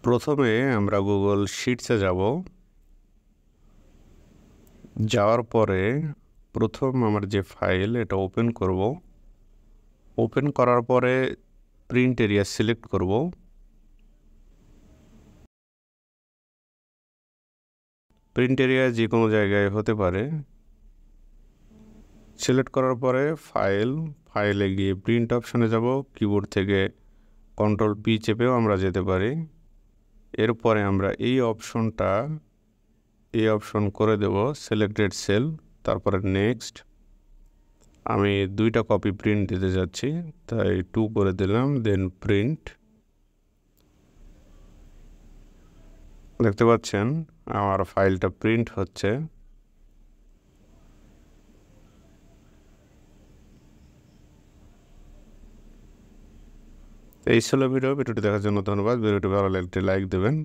প্রথমে আমরা গুগল শিটসে যাব। যাওয়ার পরে প্রথম আমার যে ফাইল এটা ওপেন করব। ওপেন করার পরে প্রিন্ট এরিয়া সিলেক্ট করব। প্রিন্ট এরিয়া যে কোনো জায়গায় হতে পারে। সিলেক্ট করার পরে ফাইলে গিয়ে প্রিন্ট অপশনে যাব। কিবোর্ড থেকে কন্ট্রোল পি চেপেও আমরা যেতে পারি। এরপরে আমরা এই অপশন করে দেব সিলেক্টেড সেল, তারপরে নেক্সট। আমি 2টা কপি প্রিন্ট দিতে যাচ্ছি, তাই 2 করে দিলাম, দেন প্রিন্ট। দেখতে পাচ্ছেন আমার ফাইলটা প্রিন্ট হচ্ছে। এই ছিল ভিডিওটি দেখার জন্য ধন্যবাদ। ভিডিওটি ভালো লাগলে লাইক দেবেন।